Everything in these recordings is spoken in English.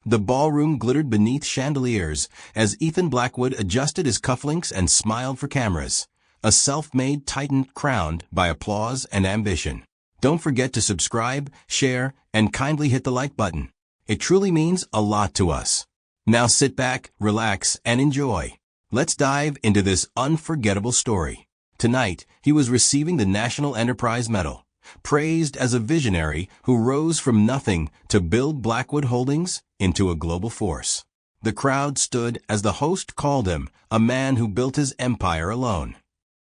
The ballroom glittered beneath chandeliers as Ethan Blackwood adjusted his cufflinks and smiled for cameras. A self-made titan crowned by applause and ambition. Don't forget to subscribe, share, and kindly hit the like button. It truly means a lot to us. Now sit back, relax, and enjoy. Let's dive into this unforgettable story. Tonight, he was receiving the National Enterprise Medal, praised as a visionary who rose from nothing to build Blackwood Holdings into a global force. The crowd stood as the host called him a man who built his empire alone.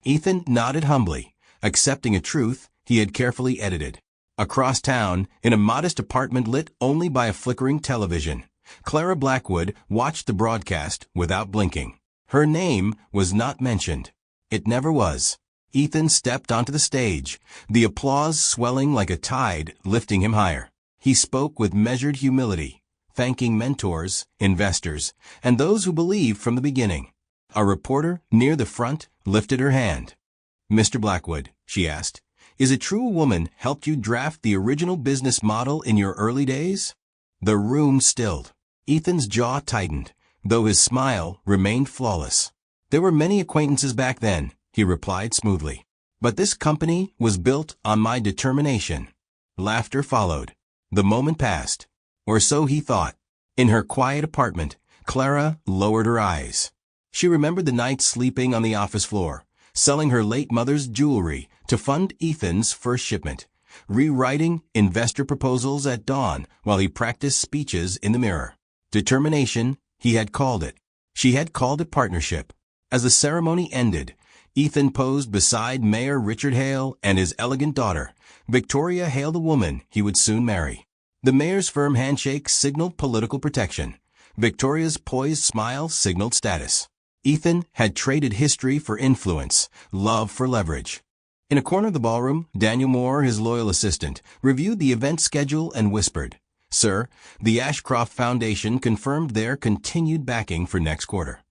Ethan nodded humbly, accepting a truth he had carefully edited. Across town, in a modest apartment lit only by a flickering television, Clara Blackwood watched the broadcast without blinking. Her name was not mentioned. It never was. Ethan stepped onto the stage, the applause swelling like a tide, lifting him higher. He spoke with measured humility, thanking mentors, investors, and those who believed from the beginning. A reporter near the front lifted her hand. "Mr. Blackwood," she asked, "is it true a woman helped you draft the original business model in your early days?" The room stilled. Ethan's jaw tightened, though his smile remained flawless. "There were many acquaintances back then," he replied smoothly. "But this company was built on my determination." Laughter followed. The moment passed. Or so he thought. In her quiet apartment, Clara lowered her eyes. She remembered the nights sleeping on the office floor, selling her late mother's jewelry to fund Ethan's first shipment, rewriting investor proposals at dawn while he practiced speeches in the mirror. Determination, he had called it. She had called it partnership. As the ceremony ended, Ethan posed beside Mayor Richard Hale and his elegant daughter, Victoria Hale, the woman he would soon marry. The mayor's firm handshake signaled political protection. Victoria's poised smile signaled status. Ethan had traded history for influence, love for leverage. In a corner of the ballroom, Daniel Moore, his loyal assistant, reviewed the event schedule and whispered, "Sir, the Ashcroft Foundation confirmed their continued backing for next quarter."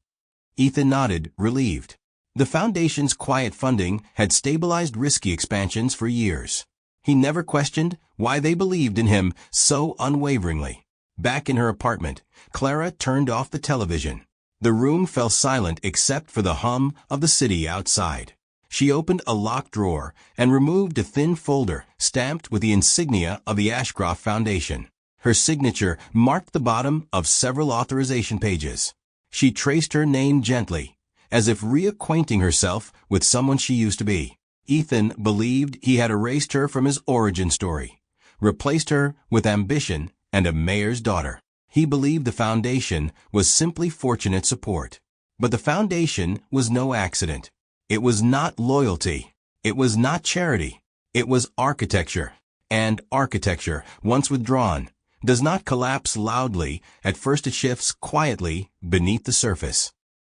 Ethan nodded, relieved. The foundation's quiet funding had stabilized risky expansions for years. He never questioned why they believed in him so unwaveringly. Back in her apartment, Clara turned off the television. The room fell silent except for the hum of the city outside. She opened a locked drawer and removed a thin folder stamped with the insignia of the Ashcroft Foundation. Her signature marked the bottom of several authorization pages. She traced her name gently, as if reacquainting herself with someone she used to be. Ethan believed he had erased her from his origin story, replaced her with ambition and a mayor's daughter. He believed the foundation was simply fortunate support. But the foundation was no accident. It was not loyalty. It was not charity. It was architecture. And architecture, once withdrawn, does not collapse loudly. At first it shifts quietly beneath the surface.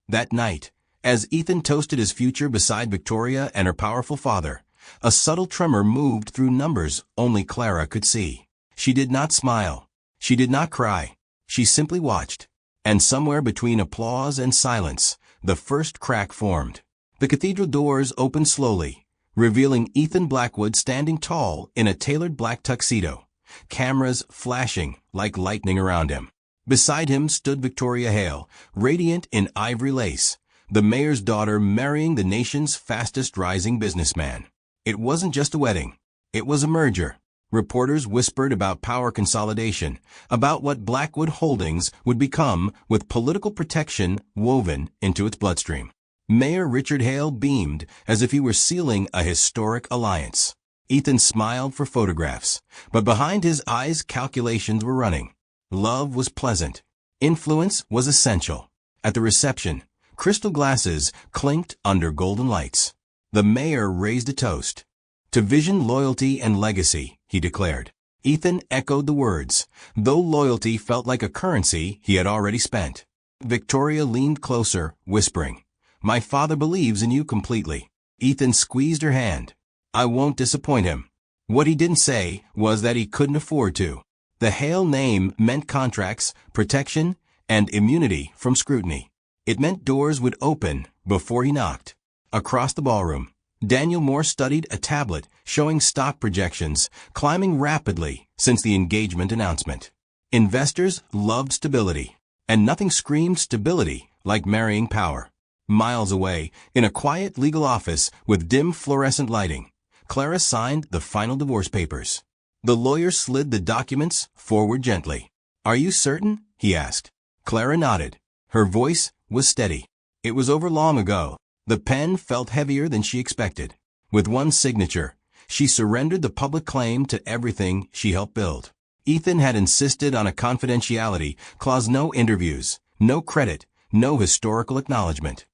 That night, as Ethan toasted his future beside Victoria and her powerful father, a subtle tremor moved through numbers only Clara could see. She did not smile. She did not cry. She simply watched. And somewhere between applause and silence, the first crack formed. The cathedral doors opened slowly, revealing Ethan Blackwood standing tall in a tailored black tuxedo, cameras flashing like lightning around him. Beside him stood Victoria Hale, radiant in ivory lace, the mayor's daughter marrying the nation's fastest rising businessman. It wasn't just a wedding. It was a merger. Reporters whispered about power consolidation, about what Blackwood Holdings would become with political protection woven into its bloodstream. Mayor Richard Hale beamed as if he were sealing a historic alliance. Ethan smiled for photographs, but behind his eyes calculations were running. Love was pleasant. Influence was essential. At the reception, crystal glasses clinked under golden lights. The mayor raised a toast. "To vision, loyalty, and legacy," he declared. Ethan echoed the words, though loyalty felt like a currency he had already spent. Victoria leaned closer, whispering, "My father believes in you completely." Ethan squeezed her hand. "I won't disappoint him." What he didn't say was that he couldn't afford to. The Hale name meant contracts, protection, and immunity from scrutiny. It meant doors would open before he knocked. Across the ballroom, Daniel Moore studied a tablet showing stock projections climbing rapidly since the engagement announcement. Investors loved stability, and nothing screamed stability like marrying power. Miles away, in a quiet legal office with dim fluorescent lighting, Clara signed the final divorce papers. The lawyer slid the documents forward gently. "Are you certain?" he asked. Clara nodded. Her voice was steady. It was over long ago. The pen felt heavier than she expected. With one signature, she surrendered the public claim to everything she helped build. Ethan had insisted on a confidentiality clause: no interviews, no credit, no historical acknowledgement.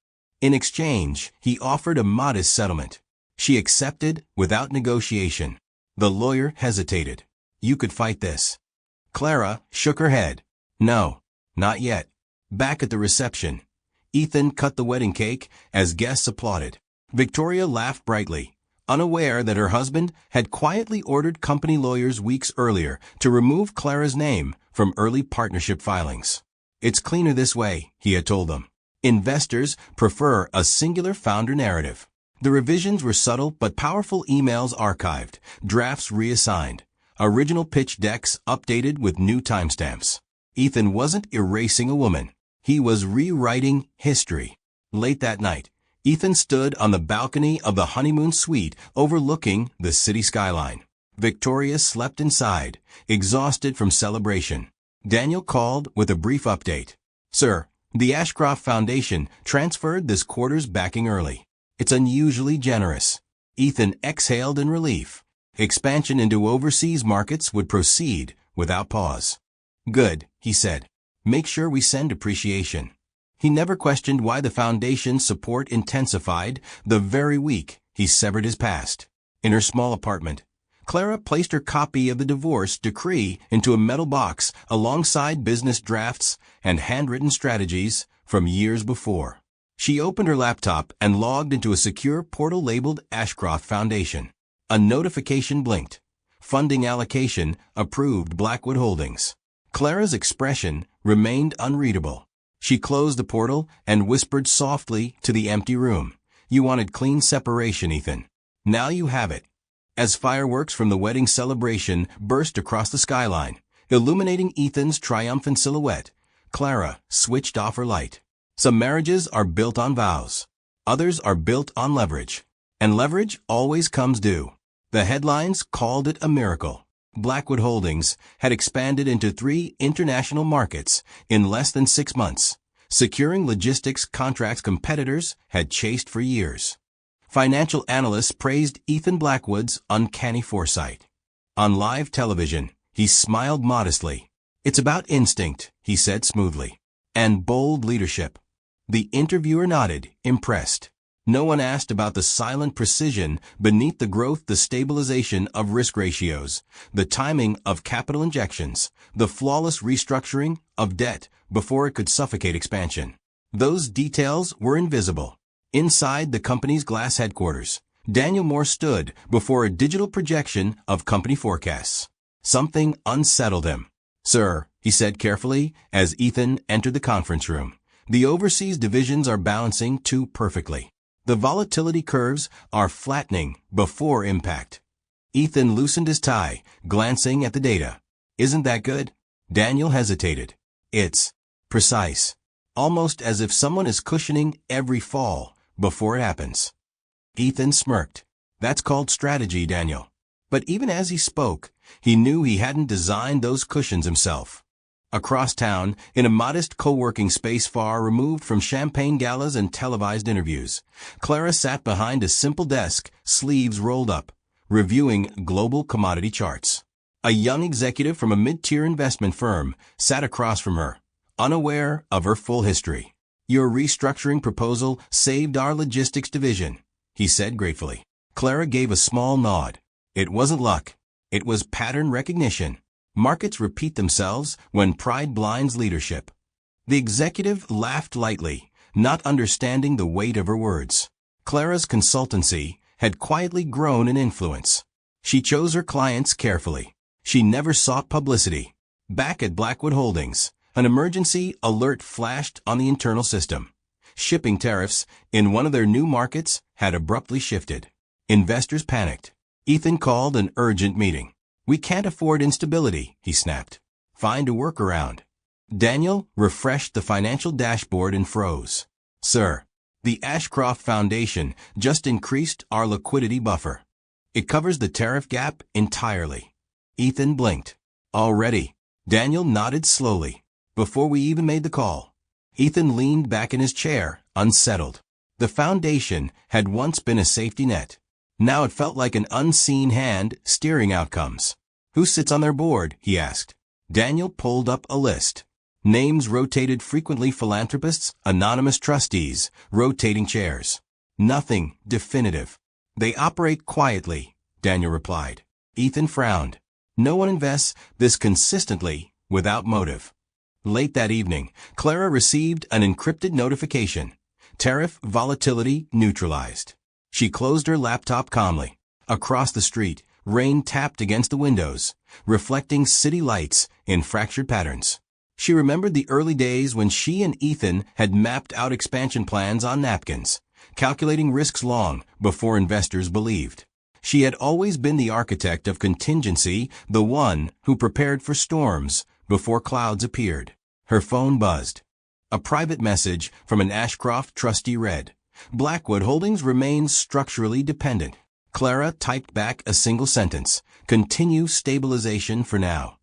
In exchange, he offered a modest settlement. She accepted without negotiation. The lawyer hesitated. "You could fight this." Clara shook her head. "No, not yet." Back at the reception, Ethan cut the wedding cake as guests applauded. Victoria laughed brightly, unaware that her husband had quietly ordered company lawyers weeks earlier to remove Clara's name from early partnership filings. "It's cleaner this way," he had told them. Investors prefer a singular founder narrative. The revisions were subtle but powerful: emails archived, drafts reassigned, original pitch decks updated with new timestamps. Ethan wasn't erasing a woman. He was rewriting history. Late that night, Ethan stood on the balcony of the honeymoon suite overlooking the city skyline. Victoria slept inside, exhausted from celebration. Daniel called with a brief update. "Sir, the Ashcroft Foundation transferred this quarter's backing early. It's unusually generous." Ethan exhaled in relief. Expansion into overseas markets would proceed without pause. "Good," he said. "Make sure we send appreciation." He never questioned why the foundation's support intensified the very week he severed his past. In her small apartment, Clara placed her copy of the divorce decree into a metal box alongside business drafts and handwritten strategies from years before. She opened her laptop and logged into a secure portal labeled Ashcroft Foundation. A notification blinked. Funding allocation approved, Blackwood Holdings. Clara's expression remained unreadable. She closed the portal and whispered softly to the empty room. "You wanted clean separation, Ethan. Now you have it." As fireworks from the wedding celebration burst across the skyline, illuminating Ethan's triumphant silhouette, Clara switched off her light. Some marriages are built on vows. Others are built on leverage. And leverage always comes due. The headlines called it a miracle. Blackwood Holdings had expanded into 3 international markets in less than 6 months, securing logistics contracts competitors had chased for years. Financial analysts praised Ethan Blackwood's uncanny foresight. On live television, he smiled modestly. "It's about instinct," he said smoothly, "and bold leadership." The interviewer nodded, impressed. No one asked about the silent precision beneath the growth, the stabilization of risk ratios, the timing of capital injections, the flawless restructuring of debt before it could suffocate expansion. Those details were invisible. Inside the company's glass headquarters, Daniel Moore stood before a digital projection of company forecasts. Something unsettled him. "Sir," he said carefully as Ethan entered the conference room, "the overseas divisions are balancing too perfectly. The volatility curves are flattening before impact." Ethan loosened his tie, glancing at the data. "Isn't that good?" Daniel hesitated. "It's precise. Almost as if someone is cushioning every fall before it happens." Ethan smirked. "That's called strategy, Daniel." But even as he spoke, he knew he hadn't designed those cushions himself. Across town, in a modest co-working space far removed from champagne galas and televised interviews, Clara sat behind a simple desk, sleeves rolled up, reviewing global commodity charts. A young executive from a mid-tier investment firm sat across from her, unaware of her full history. "Your restructuring proposal saved our logistics division," he said gratefully. Clara gave a small nod. It wasn't luck. It was pattern recognition. Markets repeat themselves when pride blinds leadership. The executive laughed lightly, not understanding the weight of her words. Clara's consultancy had quietly grown in influence. She chose her clients carefully. She never sought publicity. Back at Blackwood Holdings, an emergency alert flashed on the internal system. Shipping tariffs in one of their new markets had abruptly shifted. Investors panicked. Ethan called an urgent meeting. "We can't afford instability," he snapped. Find a workaround. Daniel refreshed the financial dashboard and froze. Sir, the Ashcroft Foundation just increased our liquidity buffer. It covers the tariff gap entirely. Ethan blinked. Already? Daniel nodded slowly. Before we even made the call. Ethan leaned back in his chair, unsettled. The foundation had once been a safety net. Now it felt like an unseen hand steering outcomes. Who sits on their board? He asked. Daniel pulled up a list. Names rotated frequently: philanthropists, anonymous trustees, rotating chairs. Nothing definitive. They operate quietly, Daniel replied. Ethan frowned. No one invests this consistently without motive. Late that evening, Clara received an encrypted notification. Tariff volatility neutralized. She closed her laptop calmly. Across the street, rain tapped against the windows, reflecting city lights in fractured patterns. She remembered the early days when she and Ethan had mapped out expansion plans on napkins, calculating risks long before investors believed. She had always been the architect of contingency, the one who prepared for storms before clouds appeared. Her phone buzzed. A private message from an Ashcroft trustee read, "Blackwood Holdings remains structurally dependent." Clara typed back a single sentence, "Continue stabilization for now."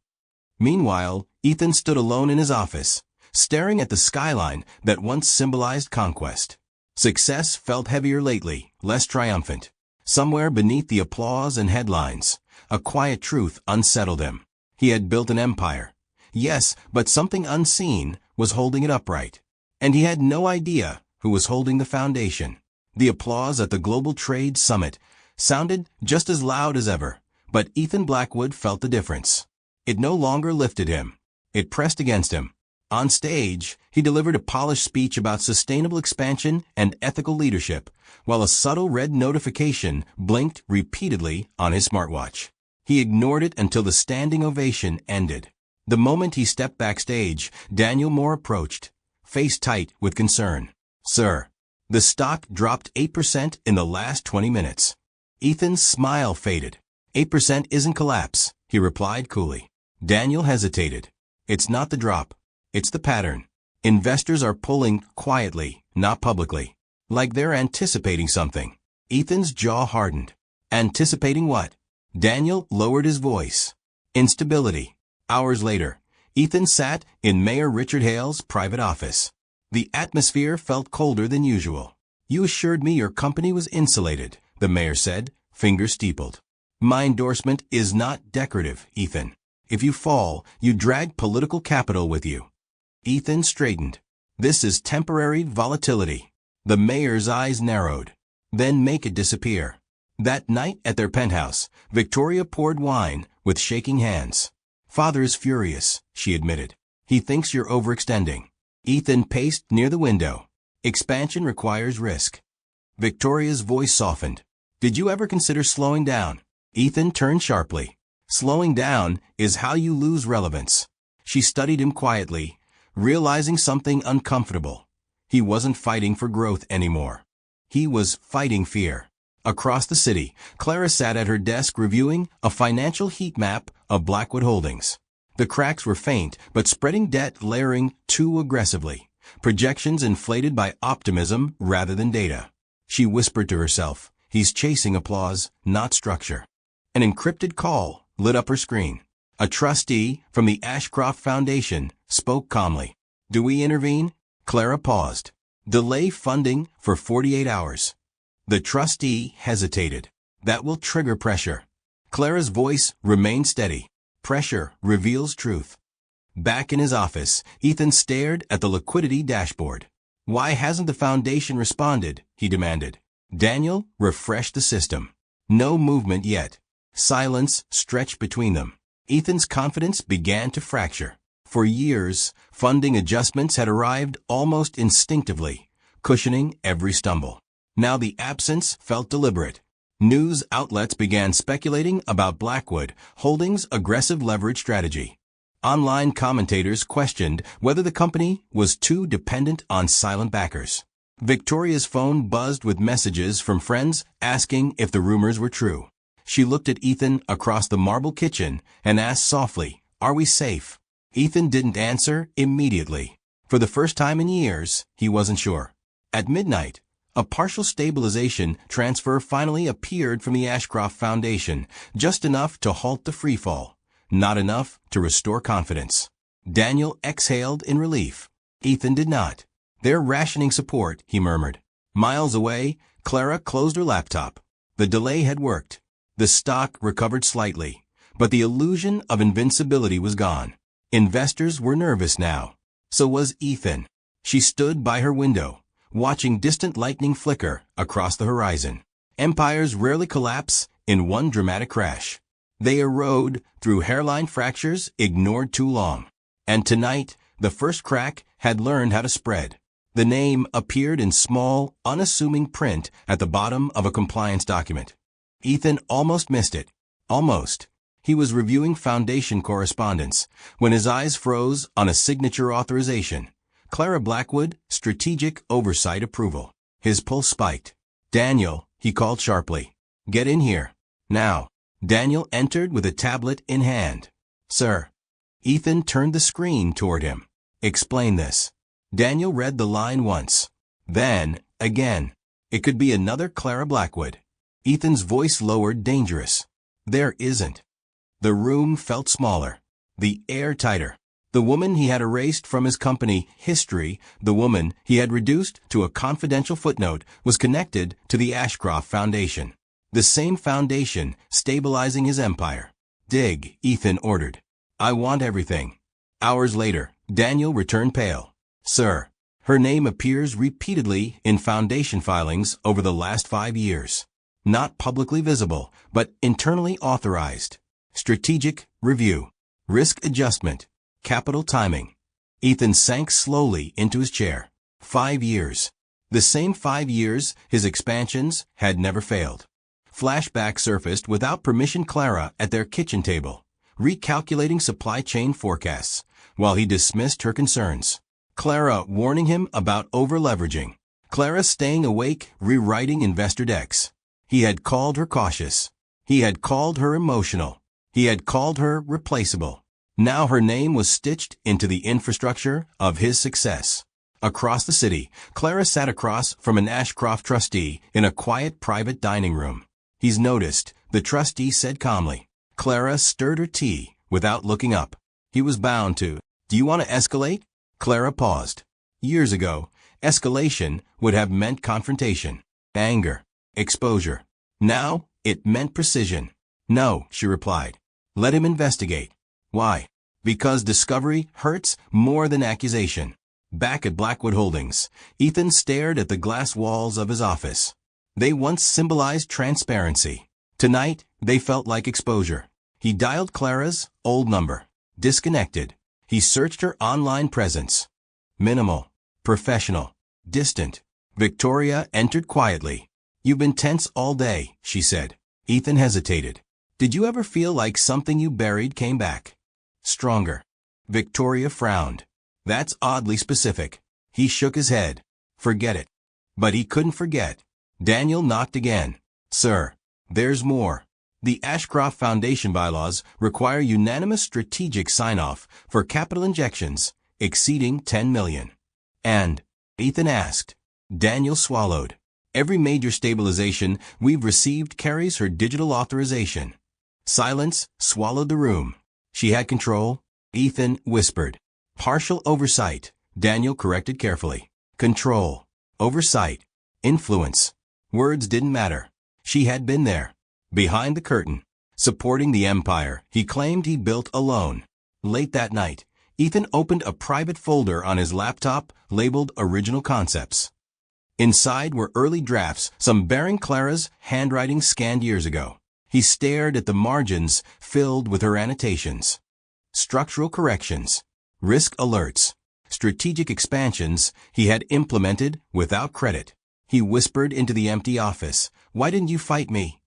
Meanwhile, Ethan stood alone in his office, staring at the skyline that once symbolized conquest. Success felt heavier lately, less triumphant. Somewhere beneath the applause and headlines, a quiet truth unsettled him. He had built an empire. Yes, but something unseen was holding it upright. And he had no idea who was holding the foundation. The applause at the Global Trade Summit sounded just as loud as ever, but Ethan Blackwood felt the difference. It no longer lifted him. It pressed against him. On stage, he delivered a polished speech about sustainable expansion and ethical leadership, while a subtle red notification blinked repeatedly on his smartwatch. He ignored it until the standing ovation ended. The moment he stepped backstage, Daniel Moore approached, face tight with concern. "Sir, the stock dropped 8% in the last 20 minutes. Ethan's smile faded. 8% isn't collapse, he replied coolly. Daniel hesitated. It's not the drop. It's the pattern. Investors are pulling quietly, not publicly. Like they're anticipating something. Ethan's jaw hardened. Anticipating what? Daniel lowered his voice. Instability. Hours later, Ethan sat in Mayor Richard Hale's private office. The atmosphere felt colder than usual. You assured me your company was insulated, the mayor said, fingers steepled. My endorsement is not decorative, Ethan. If you fall, you drag political capital with you. Ethan straightened. This is temporary volatility. The mayor's eyes narrowed. Then make it disappear. That night at their penthouse, Victoria poured wine with shaking hands. Father is furious, she admitted. He thinks you're overextending. Ethan paced near the window. Expansion requires risk. Victoria's voice softened. Did you ever consider slowing down? Ethan turned sharply. Slowing down is how you lose relevance. She studied him quietly, realizing something uncomfortable. He wasn't fighting for growth anymore. He was fighting fear. Across the city, Clara sat at her desk reviewing a financial heat map of Blackwood Holdings. The cracks were faint, but spreading debt layering too aggressively. Projections inflated by optimism rather than data. She whispered to herself, he's chasing applause, not structure. An encrypted call lit up her screen. A trustee from the Ashcroft Foundation spoke calmly. Do we intervene? Clara paused. Delay funding for 48 hours. The trustee hesitated. That will trigger pressure. Clara's voice remained steady. Pressure reveals truth. Back in his office, Ethan stared at the liquidity dashboard. Why hasn't the foundation responded? He demanded. Daniel refreshed the system. No movement yet. Silence stretched between them. Ethan's confidence began to fracture. For years, funding adjustments had arrived almost instinctively, cushioning every stumble. Now the absence felt deliberate. News outlets began speculating about Blackwood Holdings' aggressive leverage strategy. Online commentators questioned whether the company was too dependent on silent backers. Victoria's phone buzzed with messages from friends asking if the rumors were true. She looked at Ethan across the marble kitchen and asked softly, Are we safe? Ethan didn't answer immediately. For the first time in years, he wasn't sure. At midnight, a partial stabilization transfer finally appeared from the Ashcroft Foundation, just enough to halt the freefall, not enough to restore confidence. Daniel exhaled in relief. Ethan did not. "They're rationing support," he murmured. Miles away, Clara closed her laptop. The delay had worked. The stock recovered slightly, but the illusion of invincibility was gone. Investors were nervous now. So was Ethan. She stood by her window, watching distant lightning flicker across the horizon. Empires rarely collapse in one dramatic crash. They erode through hairline fractures ignored too long. And tonight, the first crack had learned how to spread. The name appeared in small, unassuming print at the bottom of a compliance document. Ethan almost missed it. Almost. He was reviewing foundation correspondence when his eyes froze on a signature authorization. Clara Blackwood, strategic oversight approval. His pulse spiked. "Daniel," he called sharply. "Get in here. Now." Daniel entered with a tablet in hand. "Sir." Ethan turned the screen toward him. "Explain this." Daniel read the line once. Then, again. It could be another Clara Blackwood. Ethan's voice lowered, dangerous. "There isn't." The room felt smaller. The air tighter. The woman he had erased from his company history, the woman he had reduced to a confidential footnote, was connected to the Ashcroft Foundation. The same foundation stabilizing his empire. "Dig," Ethan ordered. "I want everything." Hours later, Daniel returned pale. "Sir." Her name appears repeatedly in foundation filings over the last 5 years. Not publicly visible, but internally authorized. Strategic review. Risk adjustment. Capital timing. Ethan sank slowly into his chair. 5 years. The same 5 years his expansions had never failed. Flashback surfaced without permission. Clara at their kitchen table, recalculating supply chain forecasts, while he dismissed her concerns. Clara warning him about over-leveraging. Clara staying awake, rewriting investor decks. He had called her cautious. He had called her emotional. He had called her replaceable. Now her name was stitched into the infrastructure of his success. Across the city, Clara sat across from an Ashcroft trustee in a quiet private dining room. "He's noticed," the trustee said calmly. Clara stirred her tea without looking up. "He was bound to. Do you want to escalate?" Clara paused. Years ago, escalation would have meant confrontation, anger, exposure. Now, it meant precision. "No," she replied. "Let him investigate." "Why?" "Because discovery hurts more than accusation." Back at Blackwood Holdings, Ethan stared at the glass walls of his office. They once symbolized transparency. Tonight, they felt like exposure. He dialed Clara's old number. Disconnected. He searched her online presence. Minimal. Professional. Distant. Victoria entered quietly. "You've been tense all day," she said. Ethan hesitated. "Did you ever feel like something you buried came back?" "Stronger." Victoria frowned. "That's oddly specific." He shook his head. "Forget it." But he couldn't forget. Daniel knocked again. "Sir, there's more. The Ashcroft Foundation bylaws require unanimous strategic sign-off for capital injections exceeding $10 million. And?" Ethan asked. Daniel swallowed. "Every major stabilization we've received carries her digital authorization." Silence swallowed the room. She had control. Ethan whispered. "Partial oversight," Daniel corrected carefully. "Control. Oversight. Influence." Words didn't matter. She had been there. Behind the curtain. Supporting the empire he claimed he built alone. Late that night, Ethan opened a private folder on his laptop labeled Original Concepts. Inside were early drafts, some bearing Clara's handwriting scanned years ago. He stared at the margins filled with her annotations. Structural corrections. Risk alerts. Strategic expansions he had implemented without credit. He whispered into the empty office, "Why didn't you fight me?"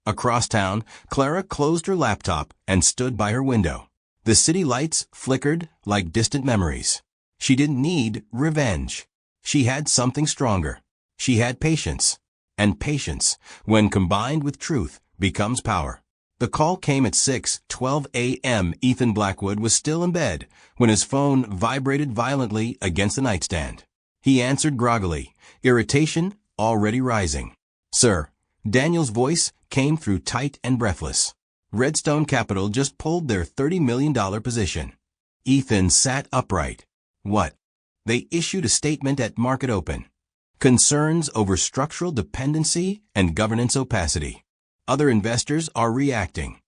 Across town, Clara closed her laptop and stood by her window. The city lights flickered like distant memories. She didn't need revenge. She had something stronger. She had patience. And patience, when combined with truth, becomes power. The call came at 6:12 a.m. Ethan Blackwood was still in bed when his phone vibrated violently against the nightstand. He answered groggily, irritation already rising. "Sir." Daniel's voice came through tight and breathless. "Redstone Capital just pulled their $30 million position." Ethan sat upright. "What?" "They issued a statement at market open. Concerns over structural dependency and governance opacity. Other investors are reacting."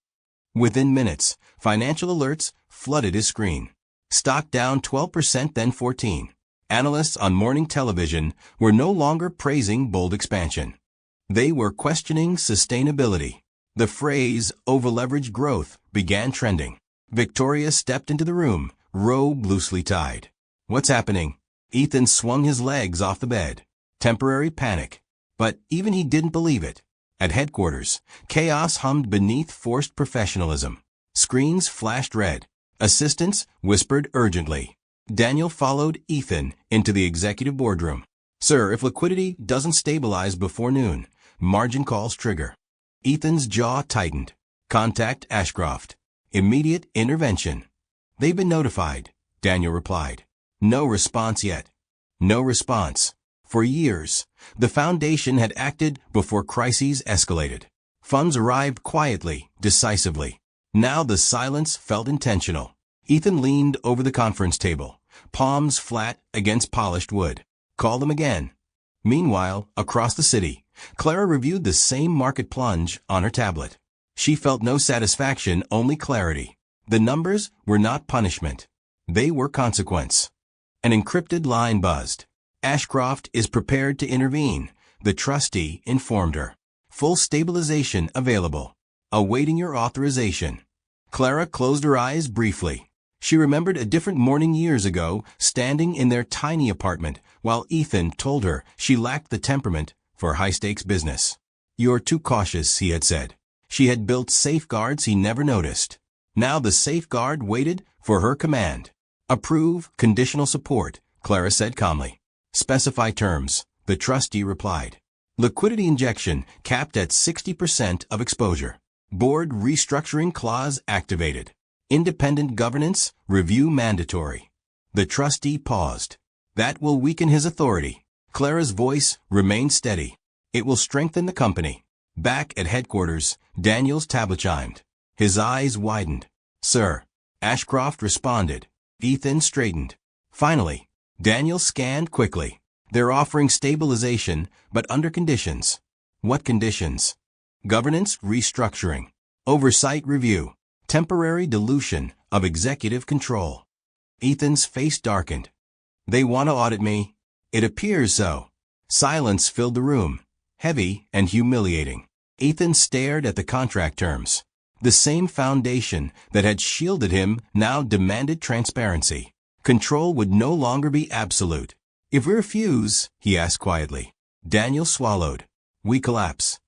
Within minutes, financial alerts flooded his screen. Stock down 12%, then 14%. Analysts on morning television were no longer praising bold expansion. They were questioning sustainability. The phrase over-leveraged growth began trending. Victoria stepped into the room, robe loosely tied. "What's happening?" Ethan swung his legs off the bed. Temporary panic. But even he didn't believe it. At headquarters, chaos hummed beneath forced professionalism. Screens flashed red. Assistants whispered urgently. Daniel followed Ethan into the executive boardroom. "Sir, if liquidity doesn't stabilize before noon, margin calls trigger." Ethan's jaw tightened. "Contact Ashcroft. Immediate intervention." "They've been notified," Daniel replied. No response yet. No response. For years, the Foundation had acted before crises escalated. Funds arrived quietly, decisively. Now the silence felt intentional. Ethan leaned over the conference table, palms flat against polished wood. "Call them again." Meanwhile, across the city, Clara reviewed the same market plunge on her tablet. She felt no satisfaction, only clarity. The numbers were not punishment. They were consequence. An encrypted line buzzed. "Ashcroft is prepared to intervene," the trustee informed her. "Full stabilization available. Awaiting your authorization." Clara closed her eyes briefly. She remembered a different morning years ago, standing in their tiny apartment, while Ethan told her she lacked the temperament for high-stakes business. "You're too cautious," he had said. She had built safeguards he never noticed. Now the safeguard waited for her command. "Approve conditional support," Clara said calmly. "Specify terms," the trustee replied. "Liquidity injection capped at 60% of exposure. Board restructuring clause activated. Independent governance review mandatory." The trustee paused. "That will weaken his authority." Clara's voice remained steady. "It will strengthen the company." Back at headquarters, Daniel's tablet chimed. His eyes widened. "Sir." Ashcroft responded. Ethan straightened. Finally, Daniel scanned quickly. "They're offering stabilization, but under conditions." "What conditions?" "Governance restructuring. Oversight review. Temporary dilution of executive control." Ethan's face darkened. "They want to audit me?" "It appears so." Silence filled the room, heavy and humiliating. Ethan stared at the contract terms. The same foundation that had shielded him now demanded transparency. Control would no longer be absolute. "If we refuse," he asked quietly. Daniel swallowed. "We collapse."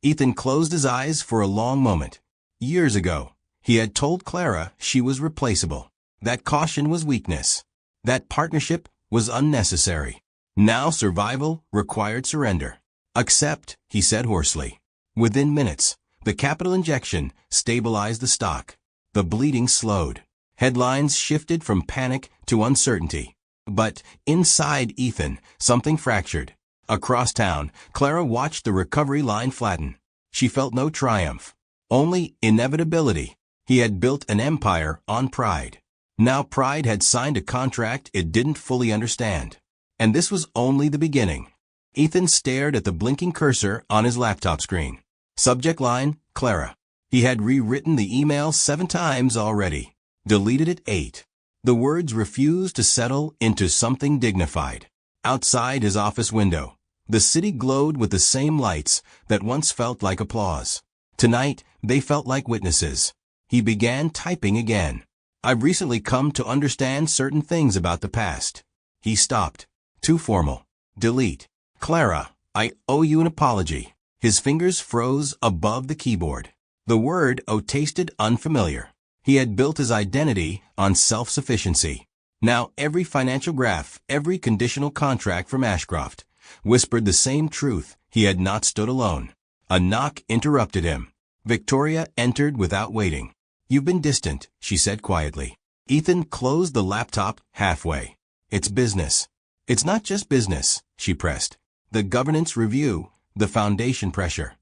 Ethan closed his eyes for a long moment. Years ago, he had told Clara she was replaceable. That caution was weakness. That partnership was unnecessary. Now survival required surrender. "Accept," he said hoarsely. Within minutes, the capital injection stabilized the stock. The bleeding slowed. Headlines shifted from panic to uncertainty. But inside Ethan, something fractured. Across town, Clara watched the recovery line flatten. She felt no triumph, only inevitability. He had built an empire on pride. Now pride had signed a contract it didn't fully understand. And this was only the beginning. Ethan stared at the blinking cursor on his laptop screen. Subject line, Clara. He had rewritten the email 7 times already. Deleted it 8. The words refused to settle into something dignified. Outside his office window, the city glowed with the same lights that once felt like applause. Tonight, they felt like witnesses. He began typing again. "I've recently come to understand certain things about the past." He stopped. Too formal. Delete. "Clara, I owe you an apology." His fingers froze above the keyboard. The word "o" tasted unfamiliar. He had built his identity on self-sufficiency. Now every financial graph, every conditional contract from Ashcroft, whispered the same truth: he had not stood alone. A knock interrupted him. Victoria entered without waiting. "You've been distant," she said quietly. Ethan closed the laptop halfway. "It's business." "It's not just business," she pressed. "The governance review, the foundation pressure.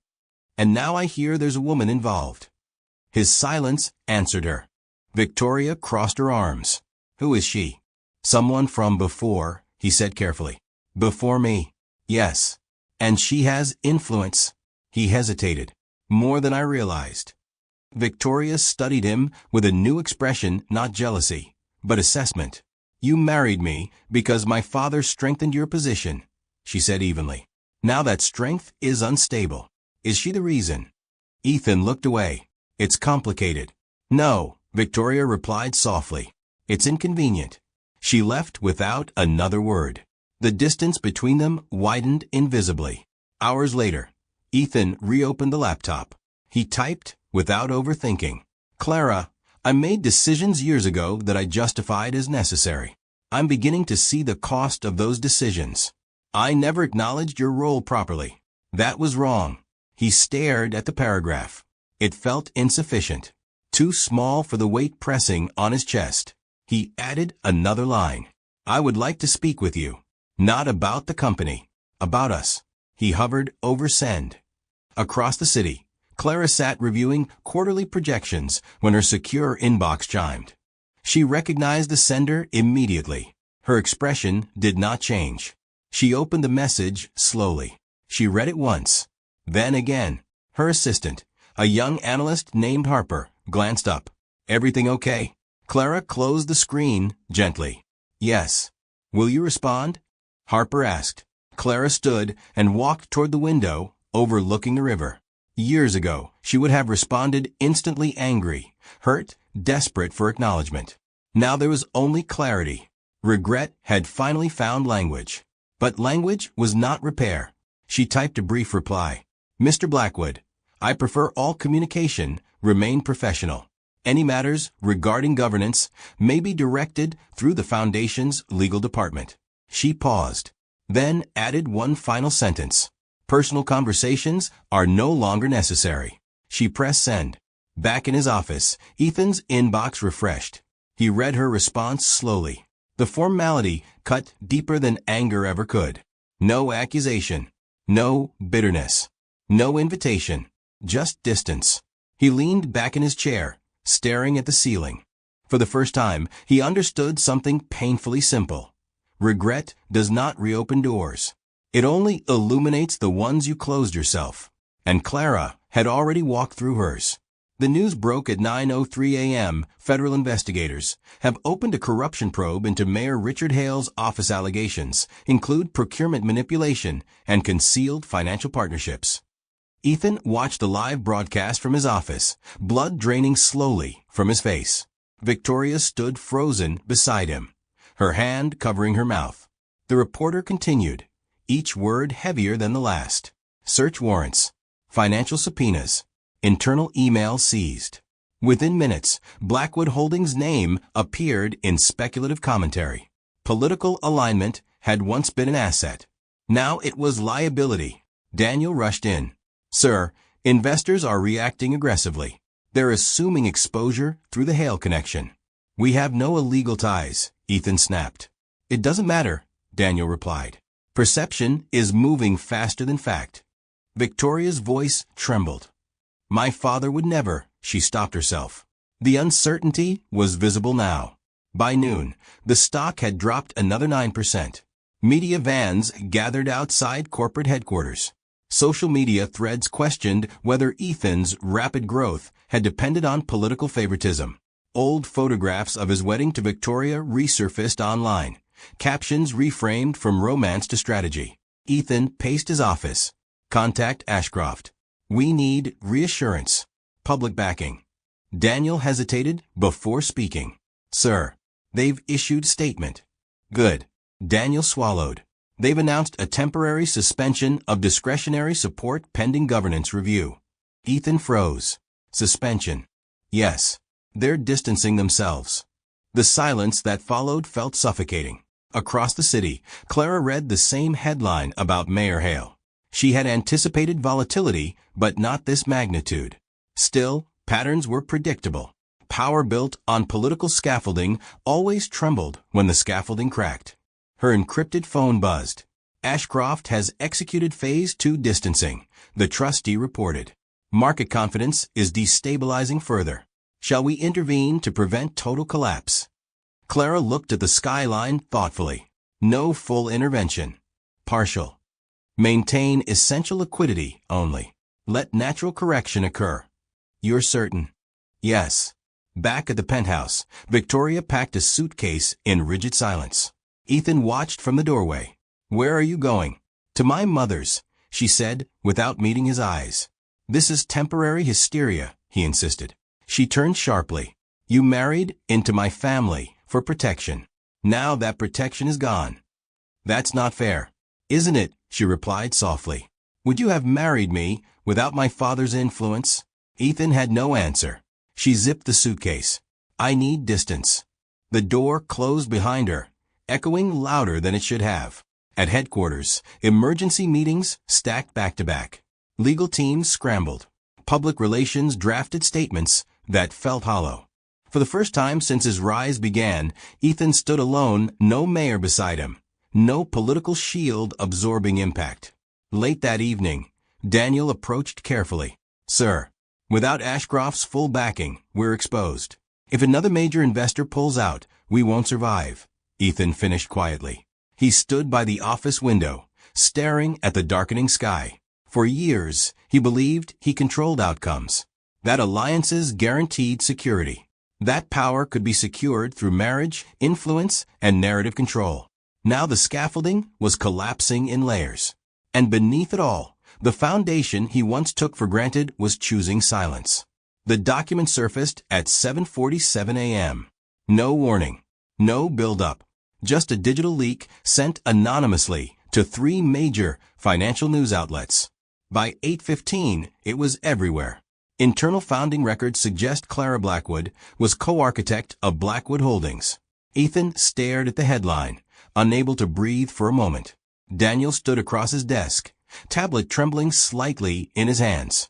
And now I hear there's a woman involved." His silence answered her. Victoria crossed her arms. "Who is she?" "Someone from before," he said carefully. "Before me?" "Yes. And she has influence." He hesitated. "More than I realized." Victoria studied him with a new expression, not jealousy, but assessment. "You married me because my father strengthened your position," she said evenly. "Now that strength is unstable. Is she the reason?" Ethan looked away. "It's complicated." "No," Victoria replied softly. "It's inconvenient." She left without another word. The distance between them widened invisibly. Hours later, Ethan reopened the laptop. He typed without overthinking. "Clara, I made decisions years ago that I justified as necessary. I'm beginning to see the cost of those decisions. I never acknowledged your role properly. That was wrong." He stared at the paragraph. It felt insufficient, too small for the weight pressing on his chest. He added another line. "I would like to speak with you. Not about the company. About us." He hovered over send. Across the city, Clara sat reviewing quarterly projections when her secure inbox chimed. She recognized the sender immediately. Her expression did not change. She opened the message slowly. She read it once, then again. Her assistant, a young analyst named Harper, glanced up. "Everything okay?" Clara closed the screen gently. "Yes." "Will you respond?" Harper asked. Clara stood and walked toward the window, overlooking the river. Years ago, she would have responded instantly angry, hurt, desperate for acknowledgement. Now there was only clarity. Regret had finally found language. But language was not repair. She typed a brief reply. "Mr. Blackwood, I prefer all communication remain professional. Any matters regarding governance may be directed through the Foundation's legal department." She paused, then added one final sentence. "Personal conversations are no longer necessary." She pressed send. Back in his office, Ethan's inbox refreshed. He read her response slowly. The formality cut deeper than anger ever could. No accusation. No bitterness. No invitation. Just distance. He leaned back in his chair, staring at the ceiling. For the first time, he understood something painfully simple. Regret does not reopen doors. It only illuminates the ones you closed yourself. And Clara had already walked through hers. The news broke at 9:03 a.m. Federal investigators have opened a corruption probe into Mayor Richard Hale's office. Allegations include procurement manipulation and concealed financial partnerships. Ethan watched the live broadcast from his office, blood draining slowly from his face. Victoria stood frozen beside him, her hand covering her mouth. The reporter continued, each word heavier than the last. Search warrants, financial subpoenas, internal emails seized. Within minutes, Blackwood Holdings' name appeared in speculative commentary. Political alignment had once been an asset. Now it was liability. Daniel rushed in. "Sir, investors are reacting aggressively. They're assuming exposure through the Hale connection." "We have no illegal ties," Ethan snapped. "It doesn't matter," Daniel replied. "Perception is moving faster than fact." Victoria's voice trembled. "My father would never," she stopped herself. The uncertainty was visible now. By noon, the stock had dropped another 9%. Media vans gathered outside corporate headquarters. Social media threads questioned whether Ethan's rapid growth had depended on political favoritism. Old photographs of his wedding to Victoria resurfaced online. Captions reframed from romance to strategy. Ethan paced his office. "Contact Ashcroft. We need reassurance. Public backing." Daniel hesitated before speaking. "Sir, they've issued statement." "Good." Daniel swallowed. "They've announced a temporary suspension of discretionary support pending governance review." Ethan froze. Suspension. Yes. They're distancing themselves. The silence that followed felt suffocating. Across the city, Clara read the same headline about Mayor Hale. She had anticipated volatility, but not this magnitude. Still, patterns were predictable. Power built on political scaffolding always trembled when the scaffolding cracked. Her encrypted phone buzzed. Ashcroft has executed Phase 2 distancing, the trustee reported. Market confidence is destabilizing further. Shall we intervene to prevent total collapse? Clara looked at the skyline thoughtfully. No full intervention. Partial. Maintain essential liquidity only. Let natural correction occur. You're certain? Yes. Back at the penthouse, Victoria packed a suitcase in rigid silence. Ethan watched from the doorway. Where are you going? To my mother's, she said, without meeting his eyes. This is temporary hysteria, he insisted. She turned sharply. You married into my family for protection. Now that protection is gone. That's not fair. Isn't it? She replied softly. Would you have married me without my father's influence? Ethan had no answer. She zipped the suitcase. I need distance. The door closed behind her, echoing louder than it should have. At headquarters, emergency meetings stacked back to back. Legal teams scrambled. Public relations drafted statements that felt hollow. For the first time since his rise began, Ethan stood alone, no mayor beside him, no political shield absorbing impact. Late that evening, Daniel approached carefully. Sir, without Ashcroft's full backing, we're exposed. If another major investor pulls out, we won't survive, Ethan finished quietly. He stood by the office window, staring at the darkening sky. For years, he believed he controlled outcomes. That alliances guaranteed security. That power could be secured through marriage, influence, and narrative control. Now the scaffolding was collapsing in layers. And beneath it all, the foundation he once took for granted was choosing silence. The document surfaced at 7:47 a.m. No warning, no build-up, just a digital leak sent anonymously to 3 major financial news outlets. By 8:15, it was everywhere. Internal founding records suggest Clara Blackwood was co-architect of Blackwood Holdings. Ethan stared at the headline, unable to breathe for a moment. Daniel stood across his desk, tablet trembling slightly in his hands.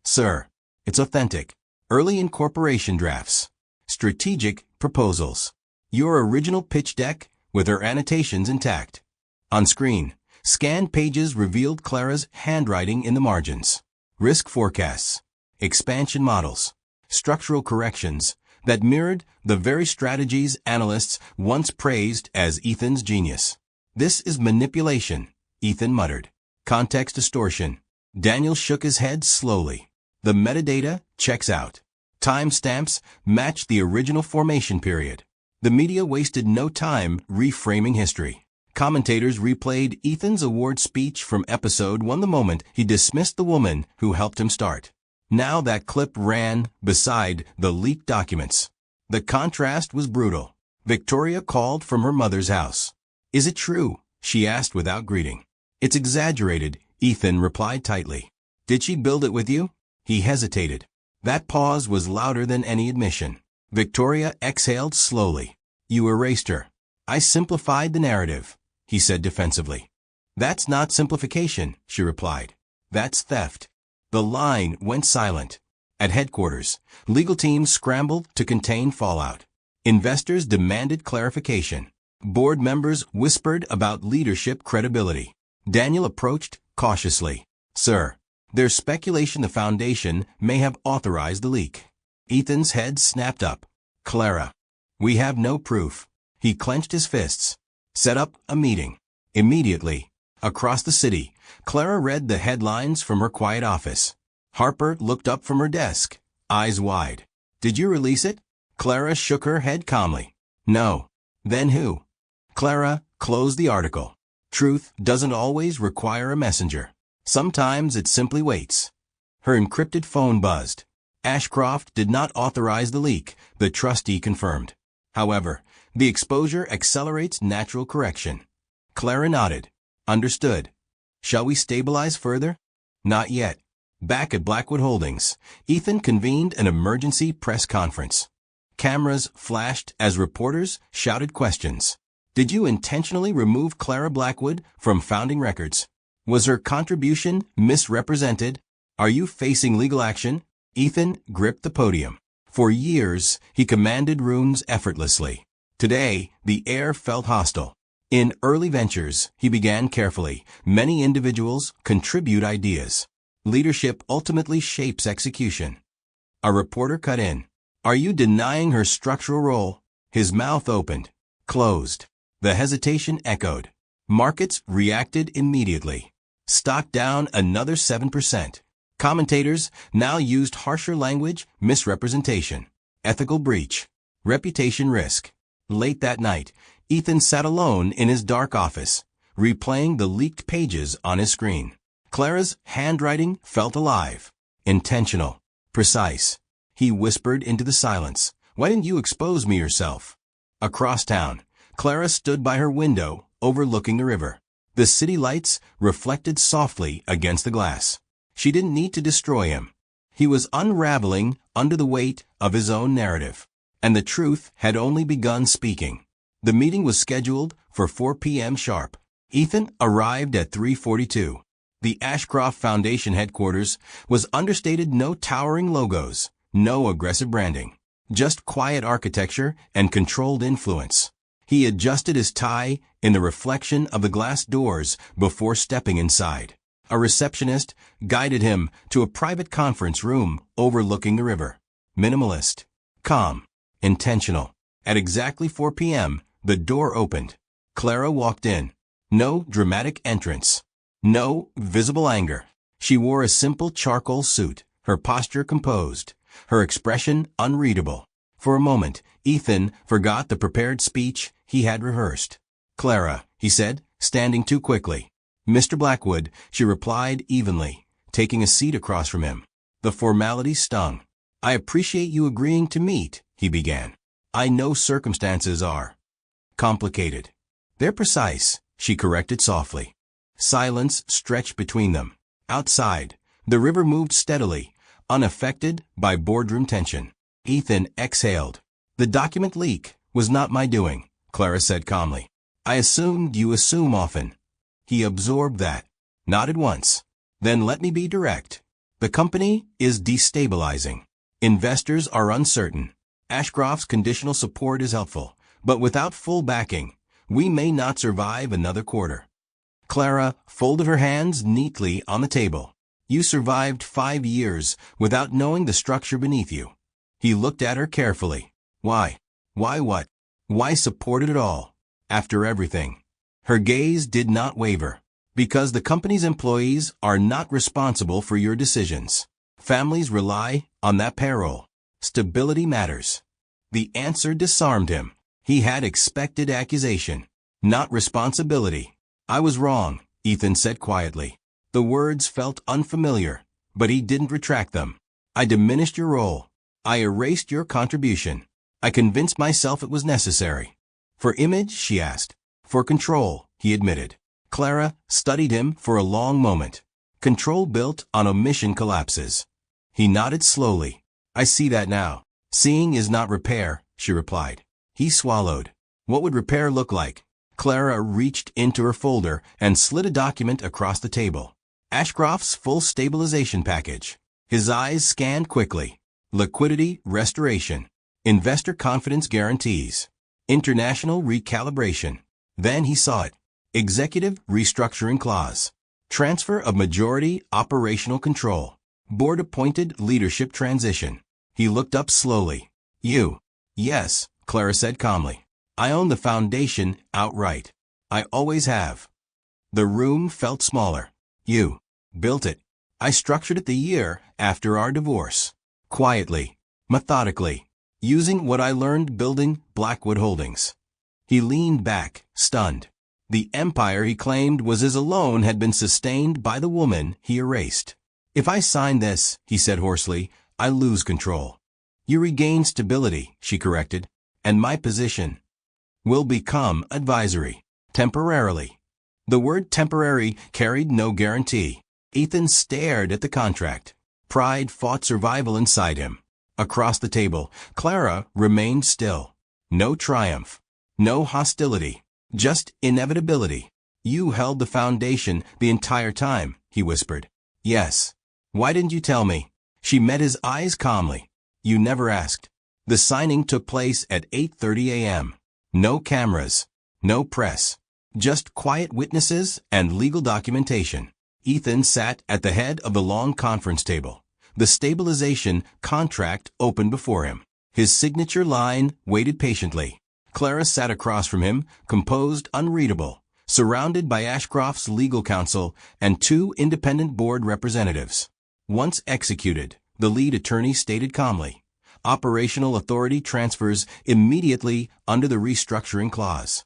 Sir, it's authentic. Early incorporation drafts. Strategic proposals. Your original pitch deck with her annotations intact. On screen, scanned pages revealed Clara's handwriting in the margins. Risk forecasts. Expansion models. Structural corrections that mirrored the very strategies analysts once praised as Ethan's genius. This is manipulation, Ethan muttered. Context distortion. Daniel shook his head slowly. The metadata checks out. Timestamps match the original formation period. The media wasted no time reframing history. Commentators replayed Ethan's award speech from episode 1 the moment he dismissed the woman who helped him start. Now that clip ran beside the leaked documents. The contrast was brutal. Victoria called from her mother's house. Is it true? She asked without greeting. It's exaggerated, Ethan replied tightly. Did she build it with you? He hesitated. That pause was louder than any admission. Victoria exhaled slowly. You erased her. I simplified the narrative, he said defensively. That's not simplification, she replied. That's theft. The line went silent. At headquarters, legal teams scrambled to contain fallout. Investors demanded clarification. Board members whispered about leadership credibility. Daniel approached cautiously. Sir, there's speculation the foundation may have authorized the leak. Ethan's head snapped up. Clara. We have no proof. He clenched his fists. Set up a meeting. Immediately. Across the city, Clara read the headlines from her quiet office. Harper looked up from her desk, eyes wide. Did you release it? Clara shook her head calmly. No. Then who? Clara closed the article. Truth doesn't always require a messenger. Sometimes it simply waits. Her encrypted phone buzzed. Ashcroft did not authorize the leak, the trustee confirmed. However, the exposure accelerates natural correction. Clara nodded. Understood. Shall we stabilize further? Not yet. Back at Blackwood Holdings, Ethan convened an emergency press conference. Cameras flashed as reporters shouted questions. Did you intentionally remove Clara Blackwood from founding records? Was her contribution misrepresented? Are you facing legal action? Ethan gripped the podium. For years, he commanded rooms effortlessly. Today, the air felt hostile. In early ventures, he began carefully. Many individuals contribute ideas. Leadership ultimately shapes execution. A reporter cut in. Are you denying her structural role? His mouth opened, closed. The hesitation echoed. Markets reacted immediately. Stock down another 7%. Commentators now used harsher language, misrepresentation, ethical breach, reputation risk. Late that night, Ethan sat alone in his dark office, replaying the leaked pages on his screen. Clara's handwriting felt alive, intentional, precise. He whispered into the silence, "Why didn't you expose me yourself?" Across town, Clara stood by her window, overlooking the river. The city lights reflected softly against the glass. She didn't need to destroy him. He was unraveling under the weight of his own narrative, and the truth had only begun speaking. The meeting was scheduled for 4 p.m. sharp. Ethan arrived at 3:42. The Ashcroft Foundation headquarters was understated. No towering logos, no aggressive branding, just quiet architecture and controlled influence. He adjusted his tie in the reflection of the glass doors before stepping inside. A receptionist guided him to a private conference room overlooking the river. Minimalist, calm, intentional. At exactly 4 p.m., the door opened. Clara walked in. No dramatic entrance. No visible anger. She wore a simple charcoal suit, her posture composed, her expression unreadable. For a moment, Ethan forgot the prepared speech he had rehearsed. "Clara," he said, standing too quickly. "Mr. Blackwood," she replied evenly, taking a seat across from him. The formality stung. "I appreciate you agreeing to meet," he began. "I know circumstances are complicated." "They're precise," she corrected softly. Silence stretched between them. Outside, the river moved steadily, unaffected by boardroom tension. Ethan exhaled. "The document leak was not my doing," Clara said calmly. "I assumed you assume often." He absorbed that. Nodded once. "Then let me be direct. The company is destabilizing. Investors are uncertain. Ashcroft's conditional support is helpful, but without full backing, we may not survive another quarter." Clara folded her hands neatly on the table. "You survived 5 years without knowing the structure beneath you." He looked at her carefully. "Why? Why what? Why support it at all? After everything?" Her gaze did not waver. "Because the company's employees are not responsible for your decisions. Families rely on that payroll. Stability matters." The answer disarmed him. He had expected accusation, not responsibility. "I was wrong," Ethan said quietly. The words felt unfamiliar, but he didn't retract them. "I diminished your role. I erased your contribution. I convinced myself it was necessary." "For image?" she asked. "For control," he admitted. Clara studied him for a long moment. Control built on omission collapses. He nodded slowly. "I see that now." "Seeing is not repair," she replied. He swallowed. "What would repair look like?" Clara reached into her folder and slid a document across the table. Ashcroft's full stabilization package. His eyes scanned quickly. Liquidity restoration. Investor confidence guarantees. International recalibration. Then he saw it. Executive restructuring clause. Transfer of majority operational control. Board-appointed leadership transition. He looked up slowly. "You?" "Yes," Clara said calmly. "I own the foundation outright. I always have." The room felt smaller. "You built it." "I structured it the year after our divorce. Quietly, methodically, using what I learned building Blackwood Holdings." He leaned back, stunned. The empire he claimed was his alone had been sustained by the woman he erased. "If I sign this," he said hoarsely, "I lose control." "You regain stability," she corrected, "and my position will become advisory. Temporarily." The word temporary carried no guarantee. Ethan stared at the contract. Pride fought survival inside him. Across the table, Clara remained still. No triumph. No hostility. Just inevitability. "You held the foundation the entire time," he whispered. "Yes." "Why didn't you tell me?" She met his eyes calmly. "You never asked." The signing took place at 8:30 a.m. No cameras, no press, just quiet witnesses and legal documentation. Ethan sat at the head of the long conference table. The stabilization contract opened before him. His signature line waited patiently. Clara sat across from him, composed, unreadable, surrounded by Ashcroft's legal counsel and 2 independent board representatives. Once executed, the lead attorney stated calmly, operational authority transfers immediately under the restructuring clause.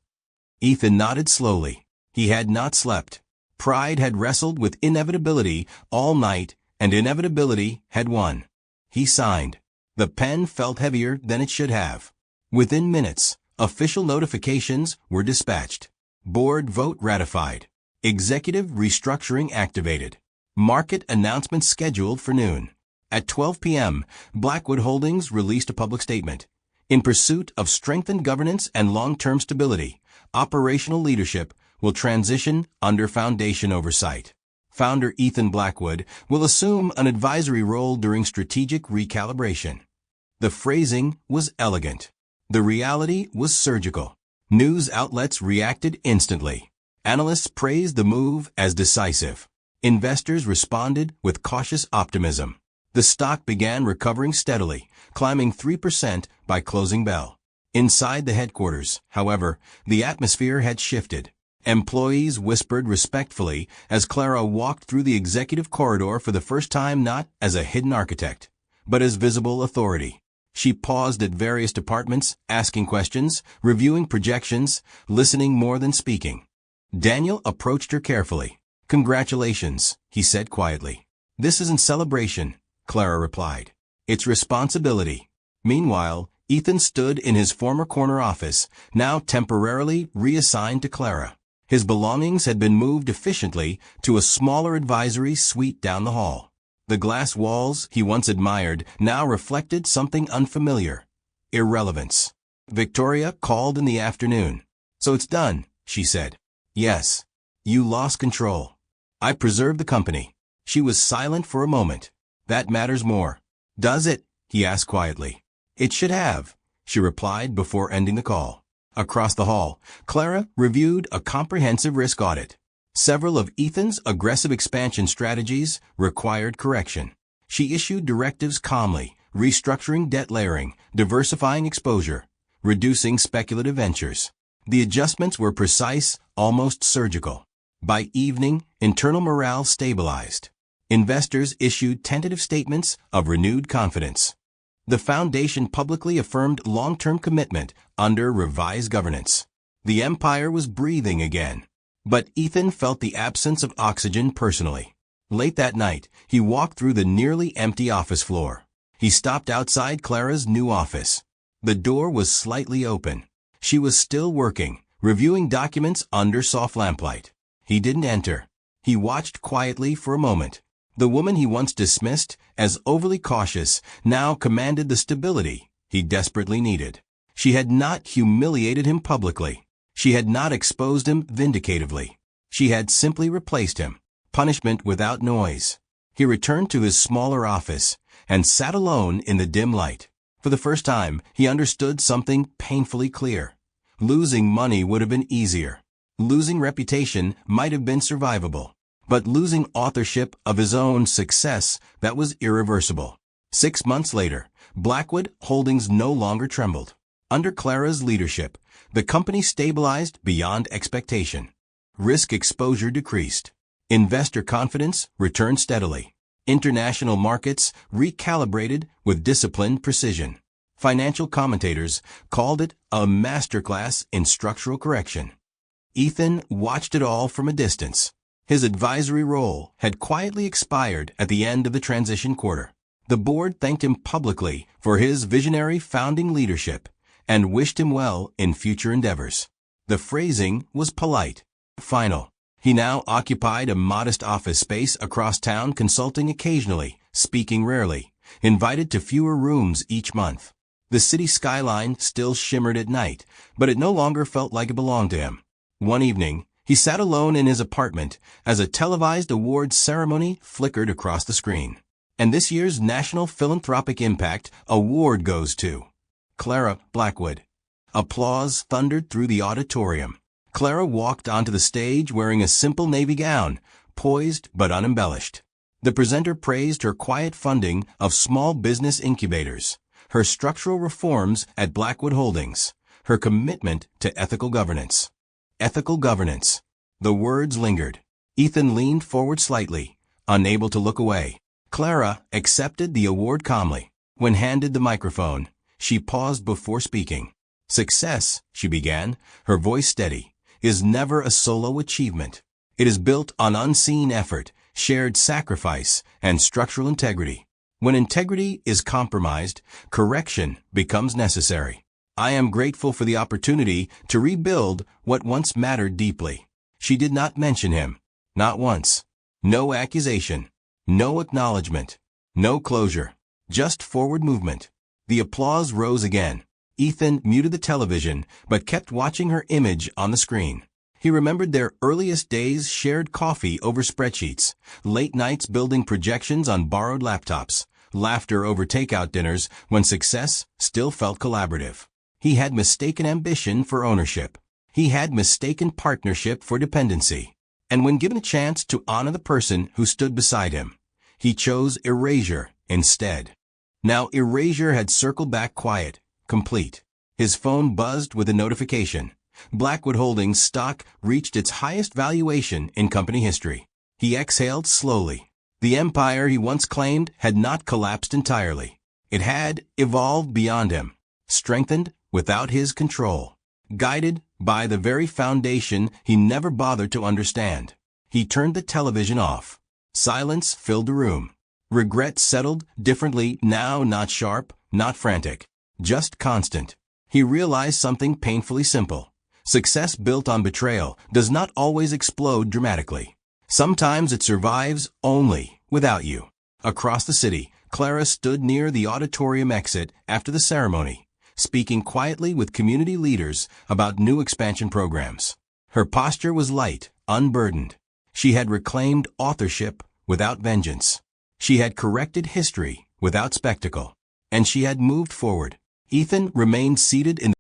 Ethan nodded slowly. He had not slept. Pride had wrestled with inevitability all night, and inevitability had won. He signed. The pen felt heavier than it should have. Within minutes, official notifications were dispatched. Board vote ratified. Executive restructuring activated. Market announcement scheduled for noon. At 12 p.m., Blackwood Holdings released a public statement. In pursuit of strengthened governance and long-term stability, operational leadership will transition under foundation oversight. Founder Ethan Blackwood will assume an advisory role during strategic recalibration. The phrasing was elegant. The reality was surgical. News outlets reacted instantly. Analysts praised the move as decisive. Investors responded with cautious optimism. The stock began recovering steadily, climbing 3% by closing bell. Inside the headquarters, however, the atmosphere had shifted. Employees whispered respectfully as Clara walked through the executive corridor for the first time, not as a hidden architect, but as visible authority. She paused at various departments, asking questions, reviewing projections, listening more than speaking. Daniel approached her carefully. "Congratulations," he said quietly. "This isn't celebration," Clara replied. "It's responsibility." Meanwhile, Ethan stood in his former corner office, now temporarily reassigned to Clara. His belongings had been moved efficiently to a smaller advisory suite down the hall. The glass walls he once admired now reflected something unfamiliar: irrelevance. Victoria called in the afternoon. "So it's done," she said. "Yes. You lost control. I preserved the company." She was silent for a moment. "That matters more." "Does it?" he asked quietly. "It should have," she replied before ending the call. Across the hall, Clara reviewed a comprehensive risk audit. Several of Ethan's aggressive expansion strategies required correction. She issued directives calmly, restructuring debt layering, diversifying exposure, reducing speculative ventures. The adjustments were precise, almost surgical. By evening, internal morale stabilized. Investors issued tentative statements of renewed confidence. The foundation publicly affirmed long-term commitment under revised governance. The empire was breathing again. But Ethan felt the absence of oxygen personally. Late that night, he walked through the nearly empty office floor. He stopped outside Clara's new office. The door was slightly open. She was still working, reviewing documents under soft lamplight. He didn't enter. He watched quietly for a moment. The woman he once dismissed as overly cautious now commanded the stability he desperately needed. She had not humiliated him publicly. She had not exposed him vindicatively. She had simply replaced him. Punishment without noise. He returned to his smaller office and sat alone in the dim light. For the first time, he understood something painfully clear. Losing money would have been easier. Losing reputation might have been survivable. But losing authorship of his own success, that was irreversible. 6 months later, Blackwood Holdings no longer trembled. Under Clara's leadership, the company stabilized beyond expectation. Risk exposure decreased. Investor confidence returned steadily. International markets recalibrated with disciplined precision. Financial commentators called it a masterclass in structural correction. Ethan watched it all from a distance. His advisory role had quietly expired at the end of the transition quarter. The board thanked him publicly for his visionary founding leadership and wished him well in future endeavors. The phrasing was polite, final. He now occupied a modest office space across town, consulting occasionally, speaking rarely, invited to fewer rooms each month. The city skyline still shimmered at night, but it no longer felt like it belonged to him. One evening, he sat alone in his apartment as a televised awards ceremony flickered across the screen. And this year's National Philanthropic Impact Award goes to Clara Blackwood. Applause thundered through the auditorium. Clara walked onto the stage wearing a simple navy gown, poised but unembellished. The presenter praised her quiet funding of small business incubators, her structural reforms at Blackwood Holdings, her commitment to ethical governance. Ethical governance. The words lingered. Ethan leaned forward slightly, unable to look away. Clara accepted the award calmly. When handed the microphone, she paused before speaking. Success, she began, her voice steady, is never a solo achievement. It is built on unseen effort, shared sacrifice, and structural integrity. When integrity is compromised, correction becomes necessary. I am grateful for the opportunity to rebuild what once mattered deeply. She did not mention him. Not once. No accusation. No acknowledgement. No closure. Just forward movement. The applause rose again. Ethan muted the television, but kept watching her image on the screen. He remembered their earliest days shared coffee over spreadsheets, late nights building projections on borrowed laptops, laughter over takeout dinners when success still felt collaborative. He had mistaken ambition for ownership. He had mistaken partnership for dependency. And when given a chance to honor the person who stood beside him, he chose erasure instead. Now erasure had circled back quiet, complete. His phone buzzed with a notification. Blackwood Holdings stock reached its highest valuation in company history. He exhaled slowly. The empire he once claimed had not collapsed entirely. It had evolved beyond him, strengthened without his control, guided by the very foundation he never bothered to understand. He turned the television off. Silence filled the room. Regret settled differently now, not sharp, not frantic, just constant. He realized something painfully simple. Success built on betrayal does not always explode dramatically. Sometimes it survives only without you. Across the city, Clara stood near the auditorium exit after the ceremony, speaking quietly with community leaders about new expansion programs. Her posture was light, unburdened. She had reclaimed authorship without vengeance. She had corrected history without spectacle. And she had moved forward. Ethan remained seated in